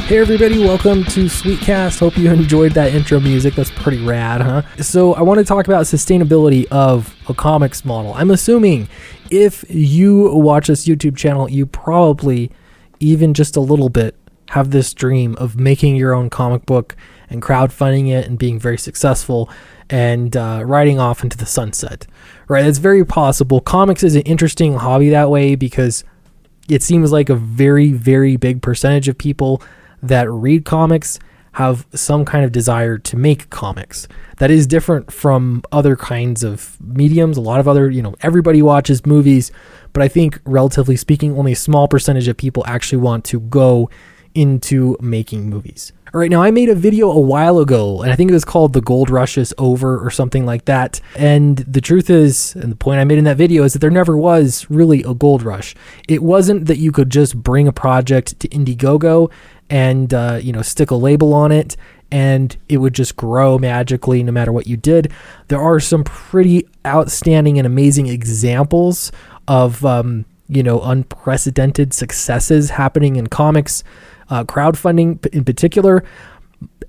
Hey everybody, welcome to Sweetcast. Hope you enjoyed that intro music. That's pretty rad, huh? So I want to talk about sustainability of a comics model. I'm assuming if you watch this YouTube channel, you probably, even just a little bit, have this dream of making your own comic book and crowdfunding it and being very successful and riding off into the sunset, right? It's very possible. Comics is an interesting hobby that way because it seems like a very, very big percentage of people that read comics have some kind of desire to make comics. That is different from other kinds of mediums. A lot of other, everybody watches movies, but I think relatively speaking, only a small percentage of people actually want to go into making movies. All right, now I made a video a while ago, and I think it was called The Gold Rush is Over or something like that. And the truth is, and the point I made in that video is that there never was really a gold rush. It wasn't that you could just bring a project to Indiegogo and stick a label on it and it would just grow magically no matter what you did. There are some pretty outstanding and amazing examples of unprecedented successes happening in comics, crowdfunding in particular,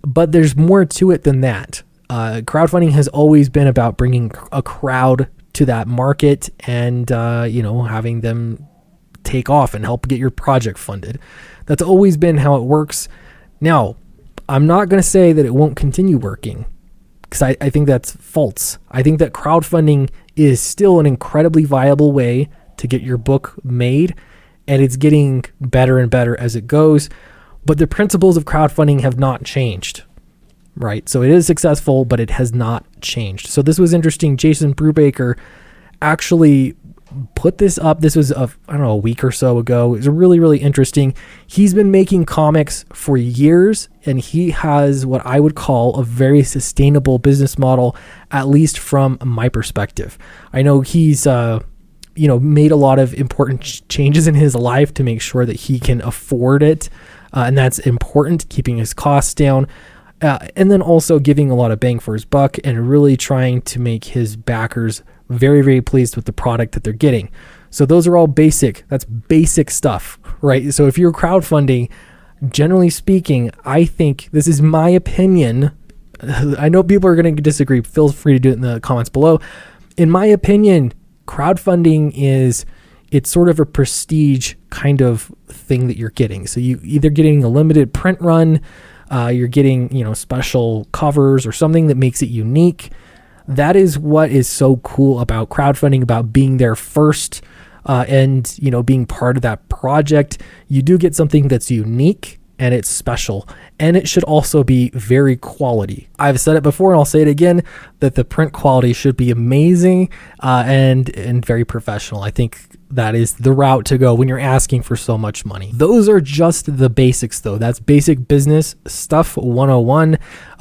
but there's more to it than that. Crowdfunding has always been about bringing a crowd to that market and having them take off and help get your project funded. That's always been how it works. Now, I'm not going to say that it won't continue working because I think that's false. I think that crowdfunding is still an incredibly viable way to get your book made, and it's getting better and better as it goes. But the principles of crowdfunding have not changed, right? So it is successful, but it has not changed. So this was interesting. Jason Brubaker actually put this up. This was a week or so ago. It was really, really interesting. He's been making comics for years, and he has what I would call a very sustainable business model, at least from my perspective. I know he's made a lot of important changes in his life to make sure that he can afford it, and that's important, keeping his costs down, and then also giving a lot of bang for his buck and really trying to make his backers very, very pleased with the product that they're getting. So those are all basic. That's basic stuff, right? So if you're crowdfunding, generally speaking, I think, this is my opinion. I know people are going to disagree. Feel free to do it in the comments below. In my opinion, crowdfunding it's sort of a prestige kind of thing that you're getting. So you either getting a limited print run, you're getting, special covers or something that makes it unique. That is what is so cool about crowdfunding, about being there first, and being part of that project. You do get something that's unique and it's special, and it should also be very quality. I've said it before and I'll say it again, that the print quality should be amazing and very professional. I think that is the route to go when you're asking for so much money. Those are just the basics though. That's basic business stuff 101.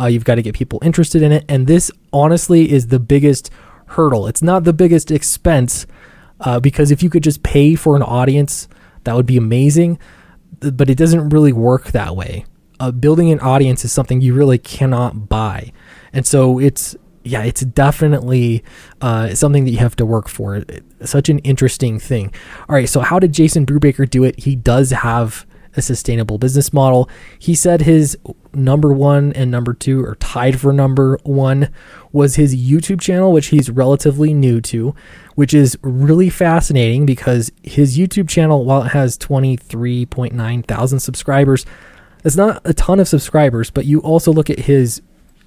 You've got to get people interested in it. And this honestly is the biggest hurdle. It's not the biggest expense because if you could just pay for an audience, that would be amazing. But it doesn't really work that way. Building an audience is something you really cannot buy. And so it's definitely something that you have to work for. It's such an interesting thing. All right, so how did Jason Brubaker do it? He does have a sustainable business model. He said his number one and number two, or tied for number one, was his YouTube channel, which he's relatively new to, which is really fascinating because his YouTube channel, while it has 23.9 thousand subscribers, it's not a ton of subscribers, but you also look at his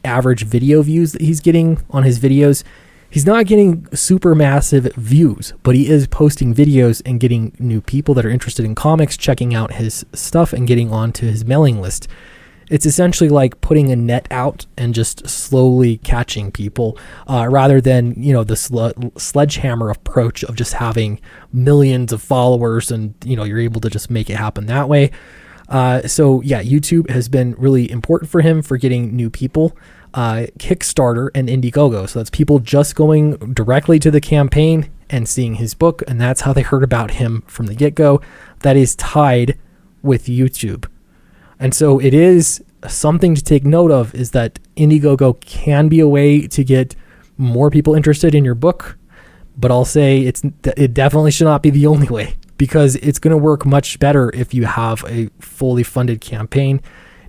average video views that he's getting on his videos. He's not getting super massive views, but he is posting videos and getting new people that are interested in comics, checking out his stuff and getting onto his mailing list. It's essentially like putting a net out and just slowly catching people, rather than, the sledgehammer approach of just having millions of followers and, you're able to just make it happen that way. YouTube has been really important for him for getting new people. Kickstarter and Indiegogo. So that's people just going directly to the campaign and seeing his book. And that's how they heard about him from the get-go. That is tied with YouTube. And so it is something to take note of, is that Indiegogo can be a way to get more people interested in your book, but I'll say it definitely should not be the only way, because it's going to work much better if you have a fully funded campaign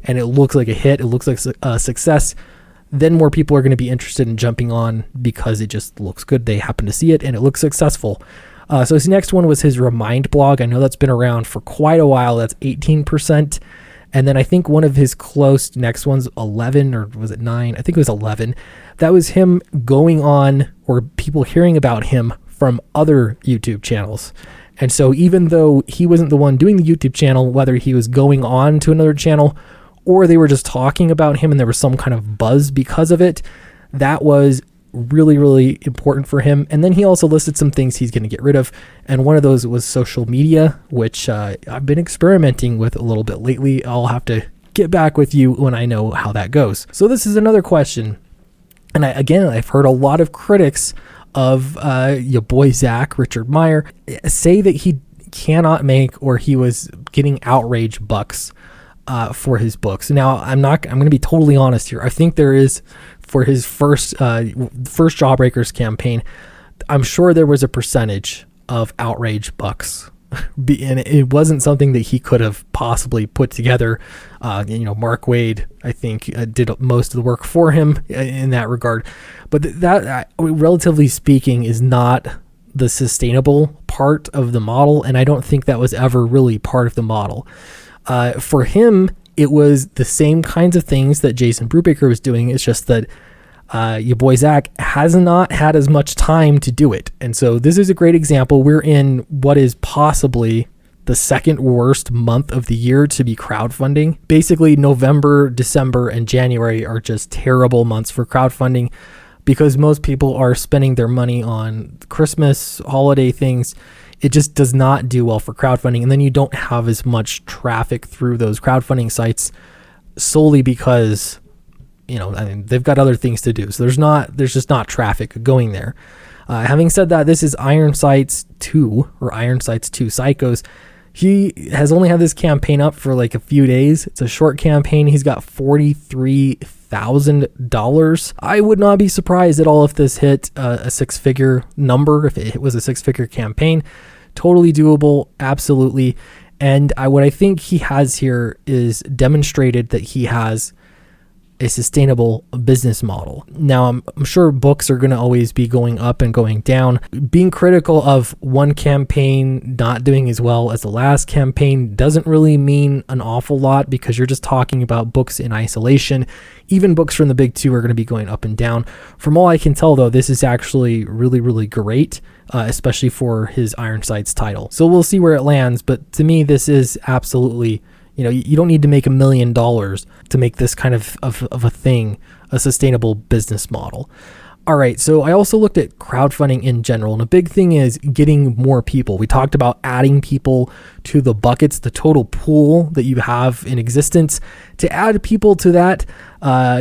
and it looks like a hit, it looks like a success. Then more people are going to be interested in jumping on because it just looks good. They happen to see it and it looks successful. So his next one was his Remind blog. I know that's been around for quite a while. That's 18%. And then I think one of his close next ones, 11, or was it 9? I think it was 11. That was him going on, or people hearing about him from other YouTube channels. And so even though he wasn't the one doing the YouTube channel, whether he was going on to another channel or they were just talking about him and there was some kind of buzz because of it, that was really, really important for him. And then he also listed some things he's going to get rid of. And one of those was social media, which I've been experimenting with a little bit lately. I'll have to get back with you when I know how that goes. So this is another question. And I've heard a lot of critics of your boy Zack, Richard Meyer, say that he cannot make, or he was getting outrage bucks for his books. Now, I'm going to be totally honest here. I think there is, for his first Jawbreakers campaign, I'm sure there was a percentage of outrage bucks, and it wasn't something that he could have possibly put together. Mark Wade, I think, did most of the work for him in that regard. But that, relatively speaking, is not the sustainable part of the model, and I don't think that was ever really part of the model. For him, it was the same kinds of things that Jason Brubaker was doing. It's just that your boy Zack has not had as much time to do it. And so this is a great example. We're in what is possibly the second worst month of the year to be crowdfunding. Basically, November, December, and January are just terrible months for crowdfunding because most people are spending their money on Christmas, holiday things. It just does not do well for crowdfunding. And then you don't have as much traffic through those crowdfunding sites solely because, they've got other things to do. So there's just not traffic going there. Having said that, this is Ironsights 2 Psychos. He has only had this campaign up for like a few days. It's a short campaign. He's got $43,000. I would not be surprised at all if this hit a six-figure number, if it was a six-figure campaign. Totally doable, absolutely. And what I think he has here is demonstrated that he has a sustainable business model. Now, I'm sure books are going to always be going up and going down. Being critical of one campaign not doing as well as the last campaign doesn't really mean an awful lot, because you're just talking about books in isolation. Even books from the big two are going to be going up and down. From all I can tell, though, this is actually really, really great, especially for his Ironsights title. So we'll see where it lands. But to me, this is absolutely, you don't need to make $1 million to make this kind of a thing, a sustainable business model. All right, so I also looked at crowdfunding in general, and a big thing is getting more people. We talked about adding people to the buckets, the total pool that you have in existence. To add people to that,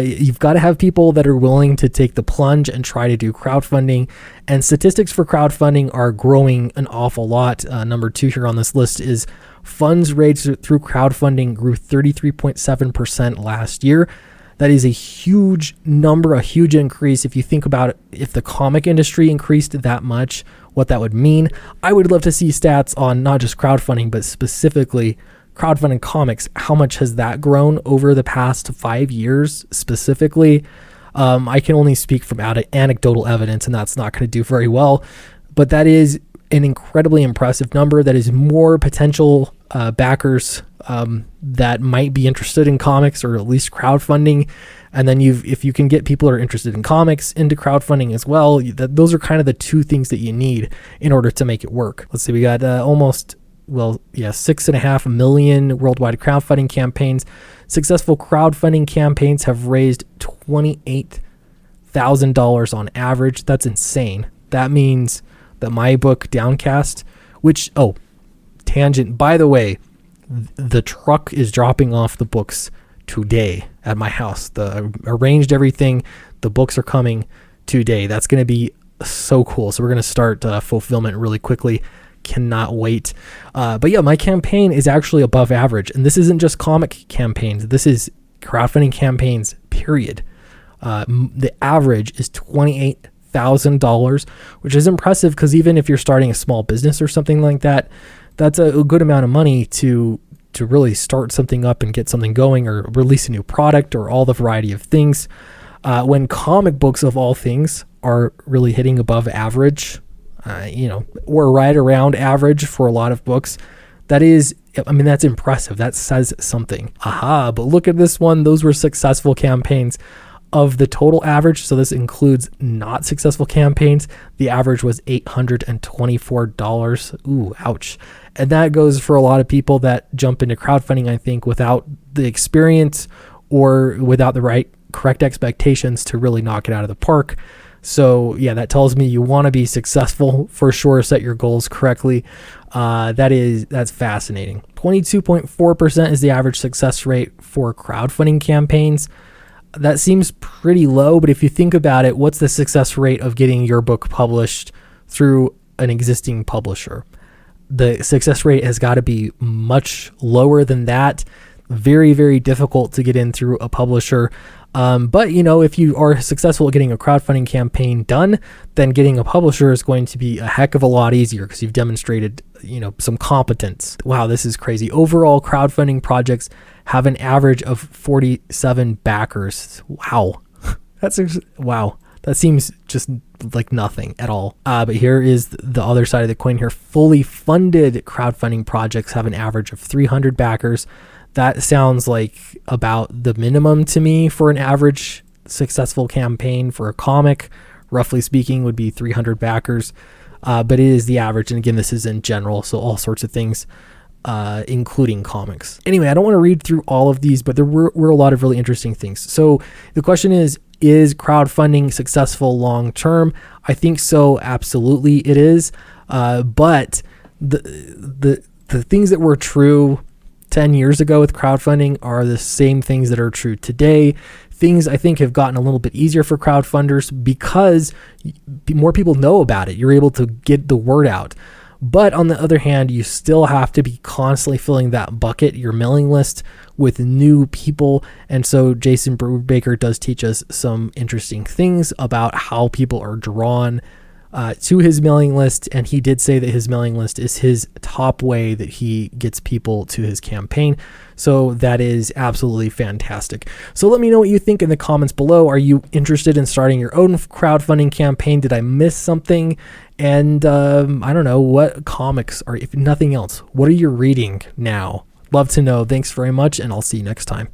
you've got to have people that are willing to take the plunge and try to do crowdfunding. And statistics for crowdfunding are growing an awful lot. Number 2 here on this list is funds raised through crowdfunding grew 33.7% last year. That is a huge number, a huge increase. If you think about it, if the comic industry increased that much, what that would mean. I would love to see stats on not just crowdfunding, but specifically crowdfunding comics. How much has that grown over the past 5 years specifically? I can only speak from anecdotal evidence, and that's not going to do very well. But that is an incredibly impressive number. That is more potential backers that might be interested in comics, or at least crowdfunding. And then if you can get people that are interested in comics into crowdfunding as well, those are kind of the two things that you need in order to make it work. Let's see, we got 6.5 million worldwide crowdfunding campaigns. Successful crowdfunding campaigns have raised $28,000 on average. That's insane. That means that my book Downcast, tangent, by the way, the truck is dropping off the books today at my house. I arranged everything. The books are coming today. That's going to be so cool. So we're going to start fulfillment really quickly. Cannot wait. But yeah, my campaign is actually above average. And this isn't just comic campaigns. This is crowdfunding campaigns, period. The average is $28,000 $50,000, which is impressive because even if you're starting a small business or something like that, that's a good amount of money to really start something up and get something going or release a new product or all the variety of things. When comic books of all things are really hitting above average, or right around average for a lot of books, that's impressive. That says something. But look at this one. Those were successful campaigns. Of the total average, so this includes not successful campaigns, the average was $824. Ooh, ouch. And that goes for a lot of people that jump into crowdfunding, I think, without the experience or without the correct expectations to really knock it out of the park. So yeah, that tells me you want to be successful for sure. Set your goals correctly. That's fascinating. 22.4% is the average success rate for crowdfunding campaigns. That seems pretty low, but if you think about it, what's the success rate of getting your book published through an existing publisher? The success rate has got to be much lower than that. Very, very difficult to get in through a publisher. But if you are successful at getting a crowdfunding campaign done, then getting a publisher is going to be a heck of a lot easier because you've demonstrated, some competence. Wow, this is crazy. Overall, crowdfunding projects have an average of 47 backers. Wow. Wow. That seems just like nothing at all. But here is the other side of the coin here. Fully funded crowdfunding projects have an average of 300 backers. That sounds like about the minimum to me for an average successful campaign for a comic. Roughly speaking, would be 300 backers. But it is the average. And again, this is in general, so all sorts of things, including comics. Anyway, I don't want to read through all of these, but there were a lot of really interesting things. So the question is crowdfunding successful long-term? I think so. Absolutely it is. But the things that were true 10 years ago with crowdfunding are the same things that are true today. Things I think have gotten a little bit easier for crowdfunders because more people know about it. You're able to get the word out. But on the other hand, you still have to be constantly filling that bucket, your mailing list, with new people. And so Jason Brubaker does teach us some interesting things about how people are drawn to his mailing list. And he did say that his mailing list is his top way that he gets people to his campaign. So that is absolutely fantastic. So let me know what you think in the comments below. Are you interested in starting your own crowdfunding campaign? Did I miss something? And I don't know, what comics are, if nothing else, what are you reading now? Love to know. Thanks very much, and I'll see you next time.